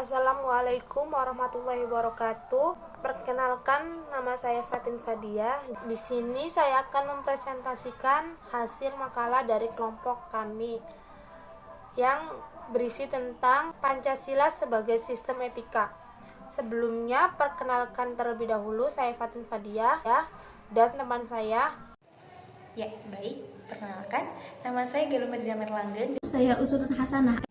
Assalamualaikum warahmatullahi wabarakatuh. Perkenalkan, nama saya Fatin Fadia. Di sini saya akan mempresentasikan hasil makalah dari kelompok kami yang berisi tentang Pancasila sebagai sistem etika. Sebelumnya, perkenalkan terlebih dahulu, saya Fatin Fadia dan teman saya. Ya, baik. Perkenalkan, nama saya Galuh Madina Merlangga. Saya Usutun Hasanah.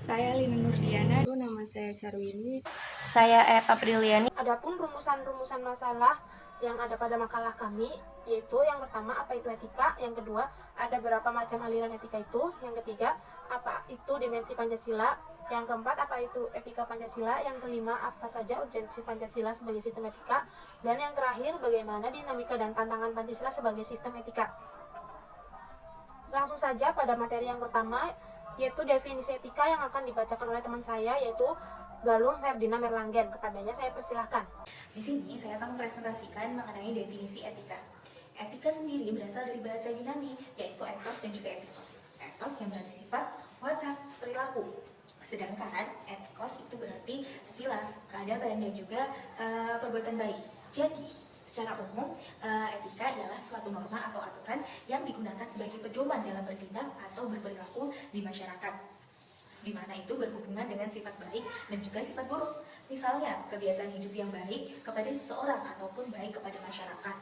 Saya Lina Nurdiana. Nama saya Charwini. Saya Apriliani. Adapun rumusan-rumusan masalah yang ada pada makalah kami, yaitu yang pertama, apa itu etika, yang kedua, ada berapa macam aliran etika itu, yang ketiga, apa itu dimensi Pancasila, yang keempat, apa itu etika Pancasila, yang kelima, apa saja urgensi Pancasila sebagai sistem etika, dan yang terakhir, bagaimana dinamika dan tantangan Pancasila sebagai sistem etika. Langsung saja pada materi yang pertama, yaitu definisi etika yang akan dibacakan oleh teman saya, yaitu Galuh Merdina Merlanggen. Kepadanya saya persilahkan. Di sini saya akan mempresentasikan mengenai definisi etika. Etika sendiri berasal dari bahasa Yunani, yaitu ethos dan juga ethikos. Ethos yang berarti sifat, watak, perilaku. Sedangkan etikos itu berarti sila, keadaban dan juga perbuatan baik. Jadi, secara umum, etika ialah suatu norma atau aturan yang digunakan sebagai pedoman dalam bertindak atau berperilaku di masyarakat, di mana itu berhubungan dengan sifat baik dan juga sifat buruk. Misalnya, kebiasaan hidup yang baik kepada seseorang ataupun baik kepada masyarakat.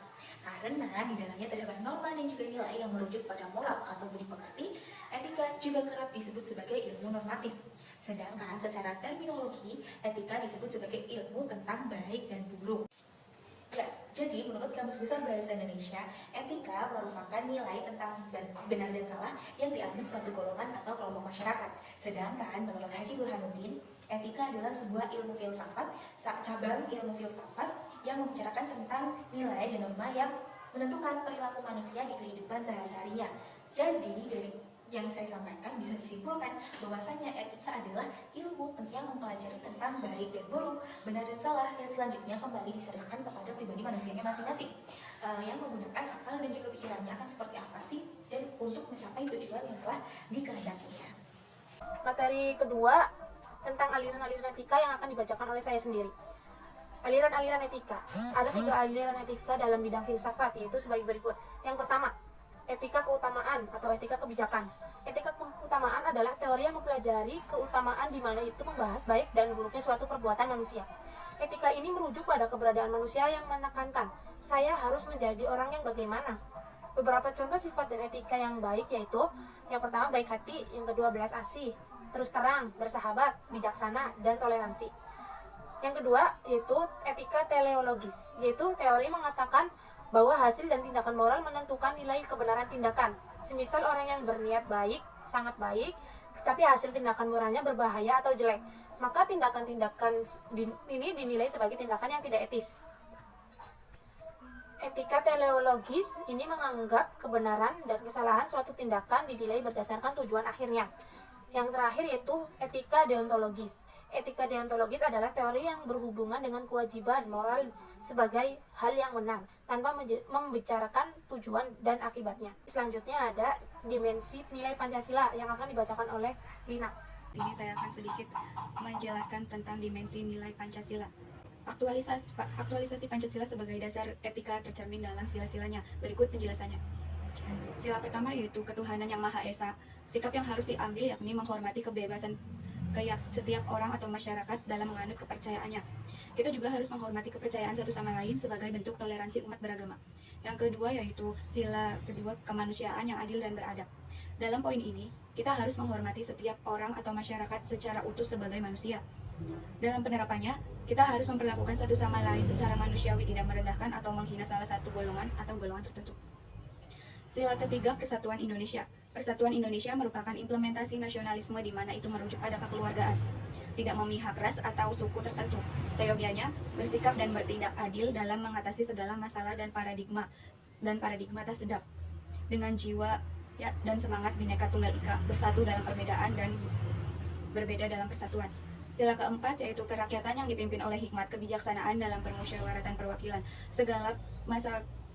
Karena di dalamnya terdapat norma dan juga nilai yang merujuk pada moral atau budi pekerti, etika juga kerap disebut sebagai ilmu normatif. Sedangkan secara terminologi, etika disebut sebagai ilmu tentang baik dan buruk. Ya, jadi menurut Kamus Besar Bahasa Indonesia, etika merupakan nilai tentang benar dan salah yang dianut suatu golongan atau kelompok masyarakat. Sedangkan menurut Haji Burhanuddin, etika adalah sebuah ilmu filsafat, cabang ilmu filsafat yang membicarakan tentang nilai dan norma yang menentukan perilaku manusia di kehidupan sehari-harinya. Jadi dari yang saya sampaikan bisa disimpulkan bahwasanya etika adalah ilmu yang mempelajari tentang baik dan buruk, benar dan salah, yang selanjutnya kembali diserahkan kepada pribadi manusianya masing-masing, yang menggunakan akal dan juga pikirannya akan seperti apa sih dan untuk mencapai tujuan yang telah dikehendakinya. Materi kedua tentang aliran-aliran etika yang akan dibacakan oleh saya sendiri. Aliran-aliran etika. Ada 3 aliran etika dalam bidang filsafat, yaitu sebagai berikut. Yang pertama, etika keutamaan atau etika kebijakan. Etika keutamaan adalah teori yang mempelajari keutamaan di mana itu membahas baik dan buruknya suatu perbuatan manusia. Etika ini merujuk pada keberadaan manusia yang menekankan, saya harus menjadi orang yang bagaimana. Beberapa contoh sifat dan etika yang baik yaitu, yang pertama baik hati, yang kedua belas asih, terus terang, bersahabat, bijaksana, dan toleransi. Yang kedua yaitu etika teleologis, yaitu teori mengatakan bahwa hasil dan tindakan moral menentukan nilai kebenaran tindakan. Semisal orang yang berniat baik, sangat baik, tapi hasil tindakan moralnya berbahaya atau jelek, maka tindakan-tindakan ini dinilai sebagai tindakan yang tidak etis. Etika teleologis ini menganggap kebenaran dan kesalahan suatu tindakan dinilai berdasarkan tujuan akhirnya. Yang terakhir yaitu etika deontologis. Etika deontologis adalah teori yang berhubungan dengan kewajiban moral sebagai hal yang benar, tanpa membicarakan tujuan dan akibatnya. Selanjutnya ada dimensi nilai Pancasila yang akan dibacakan oleh Lina. Sini saya akan sedikit menjelaskan tentang dimensi nilai Pancasila. Aktualisasi Pancasila sebagai dasar etika tercermin dalam sila-silanya. Berikut penjelasannya. Sila pertama yaitu ketuhanan yang Maha Esa. Sikap yang harus diambil yakni menghormati kebebasan setiap orang atau masyarakat dalam menganut kepercayaannya. Kita juga harus menghormati kepercayaan satu sama lain sebagai bentuk toleransi umat beragama. Yang kedua yaitu sila kedua kemanusiaan yang adil dan beradab. Dalam poin ini, kita harus menghormati setiap orang atau masyarakat secara utuh sebagai manusia. Dalam penerapannya, kita harus memperlakukan satu sama lain secara manusiawi, tidak merendahkan atau menghina salah satu golongan atau golongan tertentu. Sila ketiga, Persatuan Indonesia. Persatuan Indonesia merupakan implementasi nasionalisme di mana itu merujuk pada kekeluargaan, tidak memihak ras atau suku tertentu. Seyogianya, bersikap dan bertindak adil dalam mengatasi segala masalah dan paradigma tak sedap. Dengan jiwa dan semangat Bhinneka Tunggal Ika, bersatu dalam perbedaan dan berbeda dalam persatuan. Sila keempat yaitu kerakyatan yang dipimpin oleh hikmat kebijaksanaan dalam permusyawaratan perwakilan.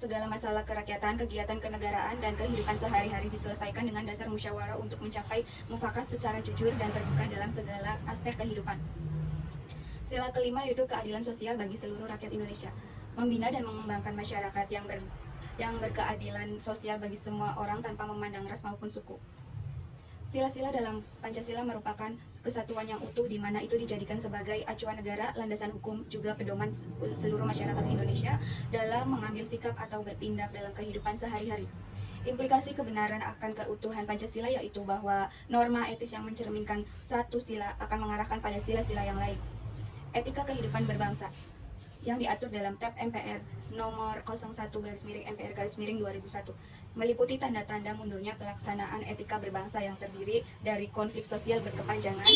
segala masalah kerakyatan, kegiatan kenegaraan, dan kehidupan sehari-hari diselesaikan dengan dasar musyawarah untuk mencapai mufakat secara jujur dan terbuka dalam segala aspek kehidupan. Sila kelima yaitu keadilan sosial bagi seluruh rakyat Indonesia. Membina dan mengembangkan masyarakat yang berkeadilan sosial bagi semua orang tanpa memandang ras maupun suku. Sila-sila dalam Pancasila merupakan kesatuan yang utuh di mana itu dijadikan sebagai acuan negara, landasan hukum, juga pedoman seluruh masyarakat Indonesia dalam mengambil sikap atau bertindak dalam kehidupan sehari-hari. Implikasi kebenaran akan keutuhan Pancasila yaitu bahwa norma etis yang mencerminkan satu sila akan mengarahkan pada sila-sila yang lain. Etika kehidupan berbangsa yang diatur dalam Tab MPR nomor 01/MPR/2001 meliputi tanda-tanda mundurnya pelaksanaan etika berbangsa yang terdiri dari konflik sosial berkepanjangan,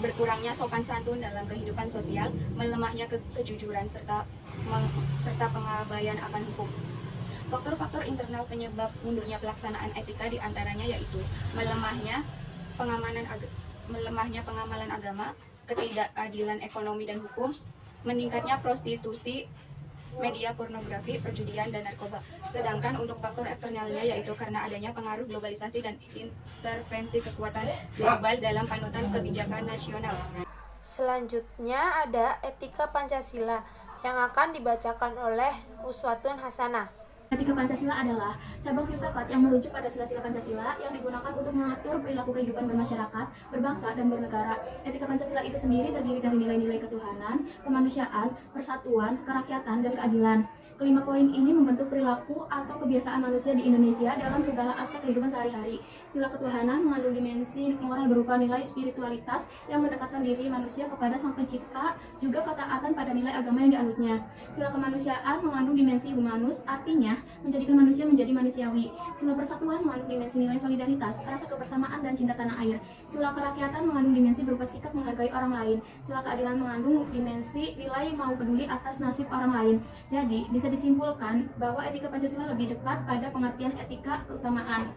berkurangnya sopan santun dalam kehidupan sosial, melemahnya kejujuran serta pengabaian akan hukum. Faktor-faktor internal penyebab mundurnya pelaksanaan etika diantaranya yaitu melemahnya pengamalan agama, ketidakadilan ekonomi dan hukum, meningkatnya prostitusi, media pornografi, perjudian, dan narkoba. Sedangkan untuk faktor eksternalnya yaitu karena adanya pengaruh globalisasi dan intervensi kekuatan global dalam panutan kebijakan nasional. Selanjutnya ada etika Pancasila yang akan dibacakan oleh Uswatun Hasanah. Etika Pancasila adalah cabang filsafat yang merujuk pada sila-sila Pancasila yang digunakan untuk mengatur perilaku kehidupan bermasyarakat, berbangsa, dan bernegara. Etika Pancasila itu sendiri terdiri dari nilai-nilai ketuhanan, kemanusiaan, persatuan, kerakyatan, dan keadilan. Kelima poin ini membentuk perilaku atau kebiasaan manusia di Indonesia dalam segala aspek kehidupan sehari-hari. Sila ketuhanan mengandung dimensi moral berupa nilai spiritualitas yang mendekatkan diri manusia kepada Sang Pencipta, juga ketaatan pada nilai agama yang dianutnya. Sila kemanusiaan mengandung dimensi humanus, artinya menjadikan manusia menjadi manusiawi. Sila persatuan mengandung dimensi nilai solidaritas, rasa kebersamaan, dan cinta tanah air. Sila kerakyatan mengandung dimensi berupa sikap menghargai orang lain. Sila keadilan mengandung dimensi nilai mau peduli atas nasib orang lain. Jadi, bisa disimpulkan bahwa etika Pancasila lebih dekat pada pengertian etika keutamaan.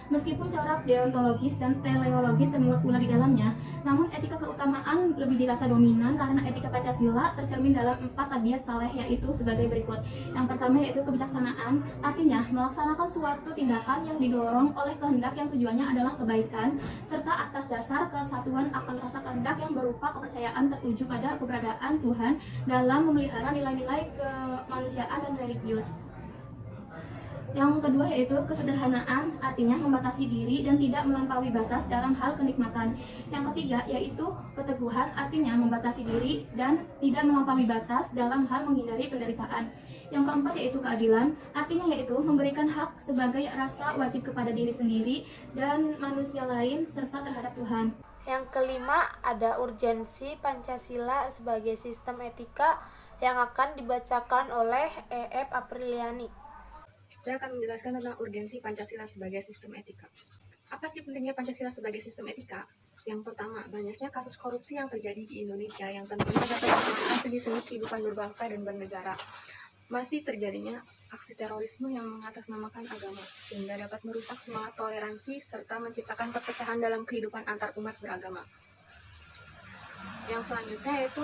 Meskipun corak deontologis dan teleologis termuat pula di dalamnya, namun etika keutamaan lebih dirasa dominan karena etika Pancasila tercermin dalam 4 tabiat saleh, yaitu sebagai berikut. Yang pertama yaitu kebijaksanaan, artinya melaksanakan suatu tindakan yang didorong oleh kehendak yang tujuannya adalah kebaikan, serta atas dasar kesatuan akan rasa kehendak yang berupa kepercayaan tertuju pada keberadaan Tuhan dalam memelihara nilai-nilai kemanusiaan dan religius. Yang kedua yaitu kesederhanaan, artinya membatasi diri dan tidak melampaui batas dalam hal kenikmatan. Yang ketiga yaitu keteguhan, artinya membatasi diri dan tidak melampaui batas dalam hal menghindari penderitaan. Yang keempat yaitu keadilan, artinya yaitu memberikan hak sebagai rasa wajib kepada diri sendiri dan manusia lain serta terhadap Tuhan. Yang kelima ada urgensi Pancasila sebagai sistem etika yang akan dibacakan oleh E.F. Apriliani. Saya akan menjelaskan tentang urgensi Pancasila sebagai sistem etika. Apa sih pentingnya Pancasila sebagai sistem etika? Yang pertama, banyaknya kasus korupsi yang terjadi di Indonesia yang tentunya dapat menyebabkan segi-segi kehidupan berbangsa dan bernegara. Masih terjadinya aksi terorisme yang mengatasnamakan agama, sehingga dapat merusak semangat toleransi serta menciptakan perpecahan dalam kehidupan antar umat beragama. Yang selanjutnya yaitu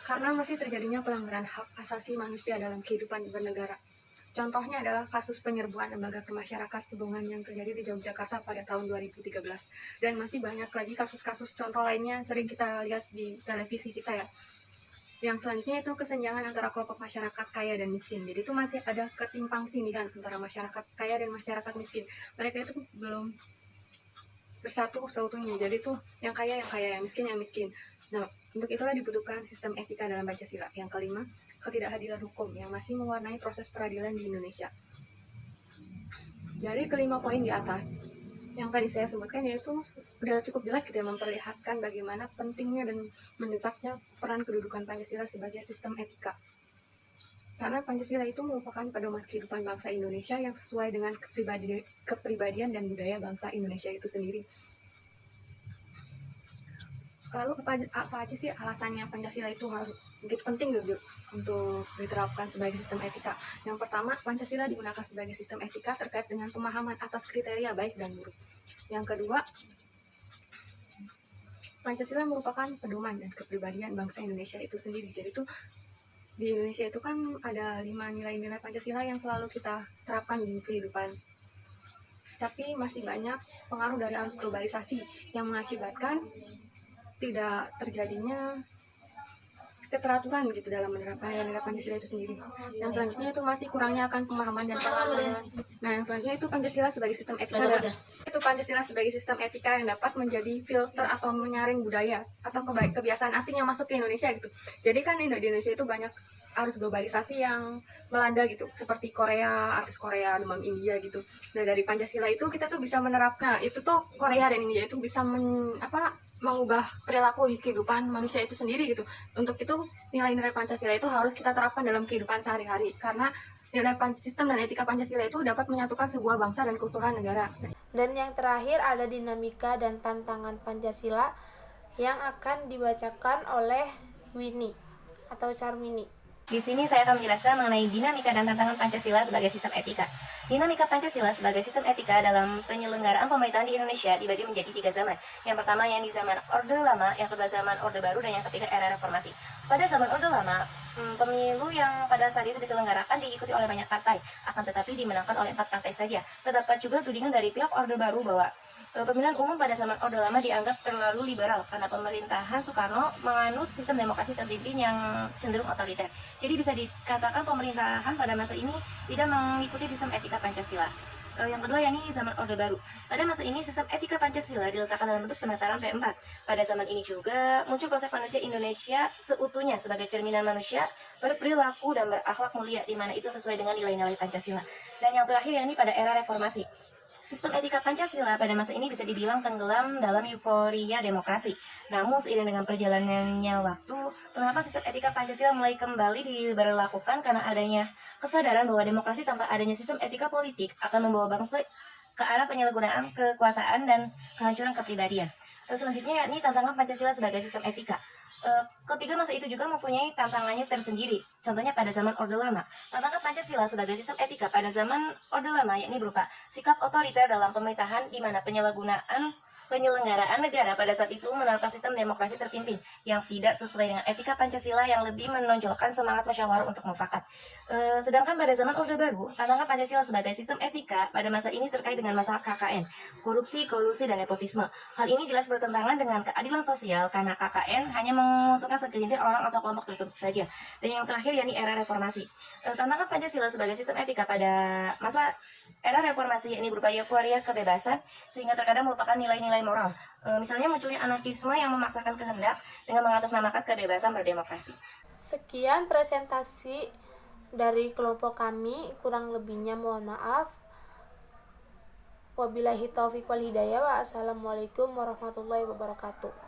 karena masih terjadinya pelanggaran hak asasi manusia dalam kehidupan bernegara. Contohnya adalah kasus penyerbuan lembaga permasyarakat Sebongan yang terjadi di Yogyakarta pada tahun 2013. Dan masih banyak lagi kasus-kasus contoh lainnya sering kita lihat di televisi kita ya. Yang selanjutnya itu kesenjangan antara kelompok masyarakat kaya dan miskin. Jadi itu masih ada ketimpang tindihan antara masyarakat kaya dan masyarakat miskin. Mereka itu belum bersatu seutuhnya. Jadi itu yang kaya, yang miskin, yang miskin. Nah, untuk itulah dibutuhkan sistem etika dalam Pancasila. Yang kelima, ketidakadilan hukum yang masih mewarnai proses peradilan di Indonesia. Dari kelima poin di atas yang tadi saya sebutkan yaitu sudah cukup jelas kita memperlihatkan bagaimana pentingnya dan mendesaknya peran kedudukan Pancasila sebagai sistem etika. Karena Pancasila itu merupakan pedoman kehidupan bangsa Indonesia yang sesuai dengan kepribadian dan budaya bangsa Indonesia itu sendiri. Lalu apa aja sih alasannya Pancasila itu harus begitu penting untuk diterapkan sebagai sistem etika? Yang pertama, Pancasila digunakan sebagai sistem etika terkait dengan pemahaman atas kriteria baik dan buruk. Yang kedua, Pancasila merupakan pedoman dan kepribadian bangsa Indonesia itu sendiri. Jadi itu di Indonesia itu kan ada 5 nilai-nilai Pancasila yang selalu kita terapkan di kehidupan. Tapi masih banyak pengaruh dari arus globalisasi yang mengakibatkan tidak terjadinya keteraturan gitu dalam menerapkan nilai-nilai Pancasila itu sendiri. Yang selanjutnya itu masih kurangnya akan pemahaman dan pengalaman. Nah, yang selanjutnya itu Pancasila sebagai sistem etika. Itu Pancasila sebagai sistem etika yang dapat menjadi filter atau menyaring budaya atau kebiasaan asing yang masuk ke Indonesia gitu. Jadi kan di Indonesia itu banyak arus globalisasi yang melanda gitu, seperti Korea, artis Korea, demam India gitu. Nah, dari Pancasila itu kita tuh bisa menerapkan, itu tuh Korea dan India itu bisa mengubah perilaku kehidupan manusia itu sendiri gitu. Untuk itu nilai-nilai Pancasila itu harus kita terapkan dalam kehidupan sehari-hari, karena nilai sistem dan etika Pancasila itu dapat menyatukan sebuah bangsa dan keutuhan negara. Dan yang terakhir ada dinamika dan tantangan Pancasila yang akan dibacakan oleh Winnie atau Charmini. Di sini saya akan menjelaskan mengenai dinamika dan tantangan Pancasila sebagai sistem etika. Dinamika Pancasila sebagai sistem etika dalam penyelenggaraan pemerintahan di Indonesia dibagi menjadi 3 zaman. Yang pertama yang di zaman Orde Lama, yang kedua zaman Orde Baru, dan yang ketiga era Reformasi. Pada zaman Orde Lama, pemilu yang pada saat itu diselenggarakan diikuti oleh banyak partai, akan tetapi dimenangkan oleh 4 partai saja. Terdapat juga tudingan dari pihak Orde Baru bahwa pemilihan umum pada zaman Orde Lama dianggap terlalu liberal karena pemerintahan Soekarno menganut sistem demokrasi terpimpin yang cenderung otoriter. Jadi bisa dikatakan pemerintahan pada masa ini tidak mengikuti sistem etika Pancasila. Yang kedua yakni zaman Orde Baru. Pada masa ini sistem etika Pancasila diletakkan dalam bentuk penataran P4. Pada zaman ini juga muncul konsep manusia Indonesia seutuhnya sebagai cerminan manusia berperilaku dan berakhlak mulia, di mana itu sesuai dengan nilai-nilai Pancasila. Dan yang terakhir yakni pada era Reformasi. Sistem etika Pancasila pada masa ini bisa dibilang tenggelam dalam euforia demokrasi. Namun seiring dengan perjalanannya waktu, penerapan sistem etika Pancasila mulai kembali diberlakukan karena adanya kesadaran bahwa demokrasi tanpa adanya sistem etika politik akan membawa bangsa ke arah penyalahgunaan kekuasaan dan kehancuran kepribadian. Selanjutnya yakni tantangan Pancasila sebagai sistem etika. Ketiga masa itu juga mempunyai tantangannya tersendiri. Contohnya pada zaman Orde Lama, tantangan Pancasila sebagai sistem etika pada zaman Orde Lama yakni berupa sikap otoriter dalam pemerintahan di mana penyelenggaraan negara pada saat itu menerapkan sistem demokrasi terpimpin yang tidak sesuai dengan etika Pancasila yang lebih menonjolkan semangat musyawarah untuk mufakat. Sedangkan pada zaman Orde Baru, tantangan Pancasila sebagai sistem etika pada masa ini terkait dengan masalah KKN, korupsi, kolusi, dan nepotisme. Hal ini jelas bertentangan dengan keadilan sosial karena KKN hanya menguntungkan segelintir orang atau kelompok tertentu saja. Dan yang terakhir yakni era Reformasi. Tantangan Pancasila sebagai sistem etika pada masa era Reformasi yakni berupa euforia kebebasan sehingga terkadang melupakan nilai-nilai moral. Misalnya munculnya anarkisme yang memaksakan kehendak dengan mengatasnamakan kebebasan berdemokrasi. Sekian presentasi dari kelompok kami, kurang lebihnya mohon maaf. Wabillahi taufiq wal hidayah. Wassalamualaikum warahmatullahi wabarakatuh.